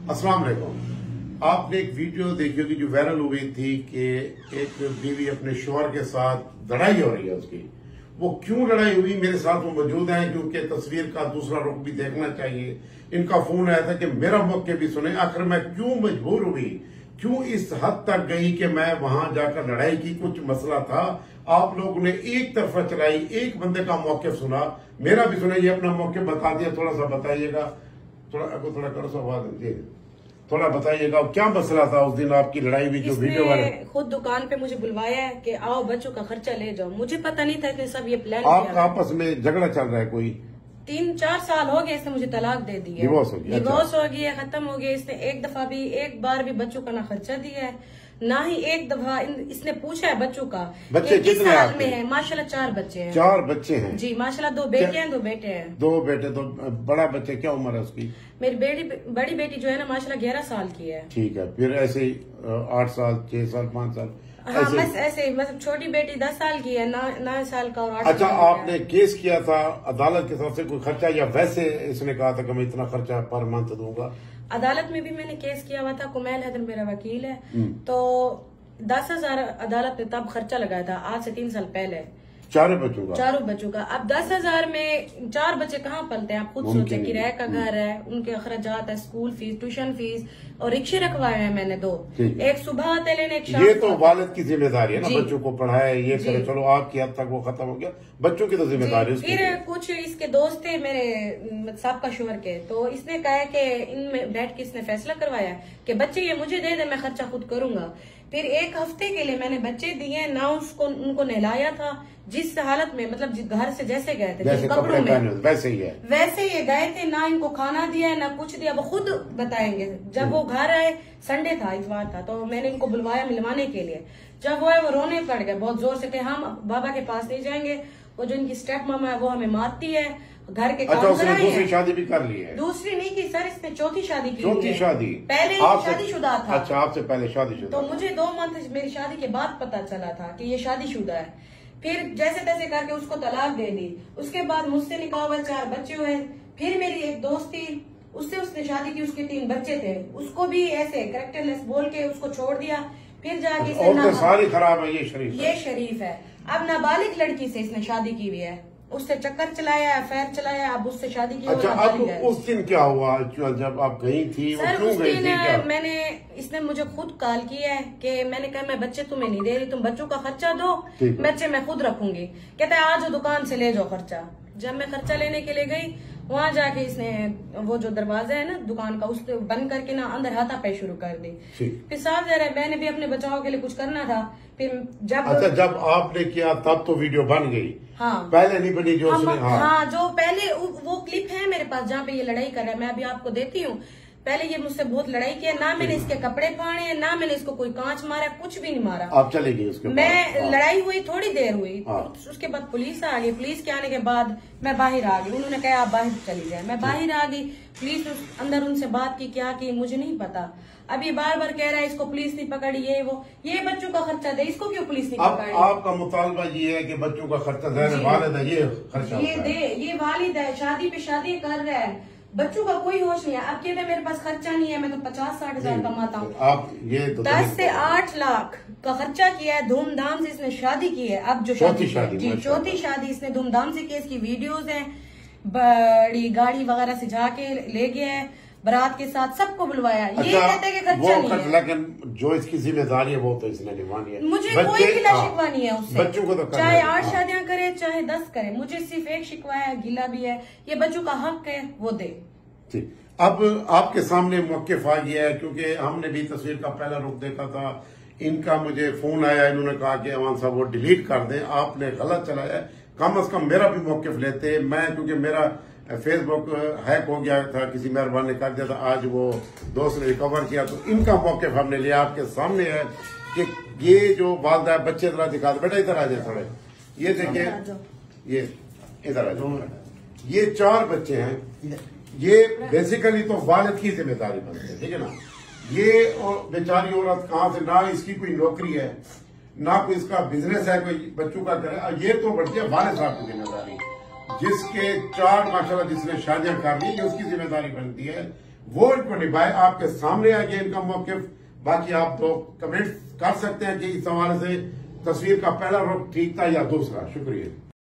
अस्सलाम वालेकुम। आपने एक वीडियो देखी होगी जो वायरल हो गई थी कि एक बीवी अपने शौहर के साथ लड़ाई हो रही है उसकी। वो क्यों लड़ाई हुई, मेरे साथ वो मौजूद हैं क्योंकि तस्वीर का दूसरा रुख भी देखना चाहिए। इनका फोन आया था कि मेरा मौके भी सुने, आखिर मैं क्यों मजबूर हुई, क्यों इस हद तक गई कि मैं वहां जाकर लड़ाई की। कुछ मसला था, आप लोगों ने एक तरफा चलाई, एक बंदे का मौके सुना, मेरा भी सुना, ये अपना मौके बता दिया। थोड़ा सा बताइएगा, थोड़ा करो सा आवाज दीजिए, थोड़ा बताइएगा क्या मसला था उस दिन आपकी लड़ाई भी जो वीडियो वाले। खुद दुकान पे मुझे बुलवाया है कि आओ बच्चों का खर्चा ले जाओ। मुझे पता नहीं था इतने सब ये प्लान। आपका आपस में झगड़ा चल रहा है कोई? 3-4 साल हो गए, इसने मुझे तलाक दे दी है, डिवोर्स हो गया। डिवोर्स हो गया, खत्म हो गया। इसने एक बार भी बच्चों का ना खर्चा दिया है, ना ही एक दफा इसने पूछा है बच्चों का। बच्चे किस कितने हाल में है? माशाल्लाह 4 बच्चे हैं। 4 बच्चे हैं जी माशाल्लाह। 2 बेटे हैं, 2 बेटे हैं। 2 बेटे। तो बड़ा बच्चे क्या उम्र है उसकी? मेरी बड़ी बेटी जो है ना माशाल्लाह 11 साल की है। ठीक है, फिर ऐसे ही 8 साल, 6 साल, 5 साल। हाँ, ऐसे मतलब छोटी बेटी 10 साल की है, 9 साल का और 8 अच्छा, साल का। आपने केस किया था अदालत की तरफ से कोई खर्चा, या वैसे इसने कहा था कि मैं इतना खर्चा पर मंथ दूंगा? अदालत में भी मैंने केस किया हुआ था। कुमैल हैदर मेरा वकील है। तो 10,000 अदालत ने तब खर्चा लगाया था, आज से 3 साल पहले। चारों बच्चों का। अब 10,000 में 4 बच्चे कहाँ पलते हैं? आप खुद सोचें। किराए का घर है, उनके अखराजात है, स्कूल फीस, ट्यूशन फीस, और रिक्शे रखवाए हैं मैंने 2। एक सुबह आते लेने, एक शाम। ये तो वालिद की जिम्मेदारी है ना, बच्चों को पढ़ाए, ये करे। चलो आपकी हद तक वो खत्म हो गया, बच्चों की तो जिम्मेदारी है। फिर कुछ इसके दोस्त थे मेरे साहब शोहर के, तो इसने कहा कि इनमें बैठ के इसने फैसला करवाया कि बच्चे ये मुझे दे दे, मैं खर्चा खुद करूंगा। फिर 1 हफ्ते के लिए मैंने बच्चे दिए ना, उनको नहलाया था जिस हालत में, मतलब घर से जैसे गए थे, जिस कपड़ों में वैसे ही है, वैसे ये गए थे। ना इनको खाना दिया है ना कुछ दिया, वो खुद बताएंगे। जब वो घर आए, संडे था, इतवार था, तो मैंने इनको बुलवाया मिलवाने के लिए। जब वो आए वो रोने पड़ गए बहुत जोर से कि हम बाबा के पास नहीं जाएंगे, वो जो इनकी स्टेप मामा है वो हमें मारती है, घर के काम उसने दूसरी शादी भी कर ली है? दूसरी नहीं की सर, इसने चौथी शादी की। चौथी शादी? पहले शादीशुदा था। अच्छा, आपसे पहले शादीशुदा। तो मुझे 2 मंथ मेरी शादी के बाद पता चला था कि ये शादीशुदा है। फिर जैसे तैसे करके उसको तलाक दे दी। उसके बाद मुझसे निकाह हुआ, 4 बच्चे हुए। फिर मेरी एक दोस्त थी, उससे उसने शादी की, उसके 3 बच्चे थे, उसको भी ऐसे कैरेक्टरलेस बोल के उसको छोड़ दिया। फिर जाके तो सारी खराब है। ये शरीफ है। अब नाबालिग लड़की से इसने शादी की हुई है, उससे चक्कर चलाया, अफेयर चलाया, अब उससे शादी की। अच्छा, अब उस दिन क्या हुआ जब आप गई थी? सर उस दिन इसने मुझे खुद कॉल किया है कि मैंने कहा मैं बच्चे तुम्हें नहीं दे रही, तुम बच्चों का खर्चा दो, बच्चे मैं खुद रखूंगी। कहता है आज दुकान से ले जाओ खर्चा। जब मैं खर्चा लेने के लिए गई, वहां जाके इसने वो जो दरवाजा है ना दुकान का, उसको बंद करके ना अंदर हाथापाई शुरू कर दी। फिर साफ जा रहा है मैंने भी अपने बचाव के लिए कुछ करना था। फिर जब आपने किया तब तो वीडियो बन गई? हाँ, पहले नहीं बनी जो उसने? हाँ, जो पहले वो क्लिप है मेरे पास जहाँ पे ये लड़ाई कर रहा है, मैं अभी आपको देती हूँ। पहले ये मुझसे बहुत लड़ाई किया, ना मैंने इसके कपड़े फाड़े, ना मैंने इसको कोई कांच मारा, कुछ भी नहीं मारा। आप चले गए उसके मैं लड़ाई हुई, थोड़ी देर हुई, उसके बाद पुलिस आ गई। पुलिस के आने के बाद मैं बाहर आ गई। उन्होंने कहा आप बाहर चली जाए, मैं बाहर आ गई। पुलिस अंदर उनसे बात की, क्या की मुझे नहीं पता। अब ये बार बार कह रहा है इसको पुलिस नहीं पकड़ी, ये बच्चों का खर्चा दे, इसको क्यों पुलिस नहीं पकड़ी? आपका मुतालबा ये है कि बच्चों का खर्चा वालिद है, ये खर्चा ये दे, ये वालिद है, शादी पे शादी कर रहा है, बच्चों का कोई होश नहीं है। अब कहते मेरे पास खर्चा नहीं है, मैं तो 50-60 हजार कमाता हूँ। आप ये तो 10 से 8 लाख का खर्चा किया है, धूमधाम से इसने शादी की है। अब जो चौथी शादी इसने धूमधाम से की, इसकी वीडियोज है, बड़ी गाड़ी वगैरह से जाके ले गया है, बारात के साथ सबको बुलवाया। ये कहते कि खर्चा नहीं है, लेकिन जो इसकी जिम्मेदारी है वो तो इसने निभानी है। मुझे कोई गिला शिकवा नहीं है उससे, बच्चों को तो चाहे 8 शादियां करे चाहे 10 करे, मुझे सिर्फ एक शिकवा है, गिला भी है, ये बच्चों का हक है, वो दे। ठीक, अब आपके सामने मौक़िफ़ आ गया है, क्योंकि हमने भी तस्वीर का पहला रुख देखा था। इनका मुझे फोन आया, इन्होंने कहा कि अमान साहब वो डिलीट कर दें, आपने गलत चलाया। कम अज कम मेरा भी मौक़िफ़ लेते। मैं क्योंकि मेरा फेसबुक हैक हो गया था, किसी मेहरबान ने कर दिया था, आज वो दोस्त ने रिकवर किया, तो इनका मौक़िफ़ हमने लिया। आपके सामने है कि ये जो वालदा बच्चे जरा दिखा दो, बेटा इधर आ जाए थोड़े, ये देखिए, ये इधर आ जाओ, ये 4 बच्चे हैं। ये बेसिकली तो वालिद की जिम्मेदारी बनती है, ठीक है ना। ये और बेचारी औरत कहाँ से, ना इसकी कोई नौकरी है, ना कोई इसका बिजनेस है, कोई बच्चों का करे, ये तो बढ़ती है वालिद साहब की जिम्मेदारी। जिसके 4 माशाल्लाह जिसने शादियां कर ली, ये उसकी जिम्मेदारी बनती है। वो इनको निभाए। आपके सामने आ गया इनका मौकिफ। बाकी आप तो कमेंट कर सकते हैं कि इस हवाले से तस्वीर का पहला रुख ठीक था या दूसरा। शुक्रिया।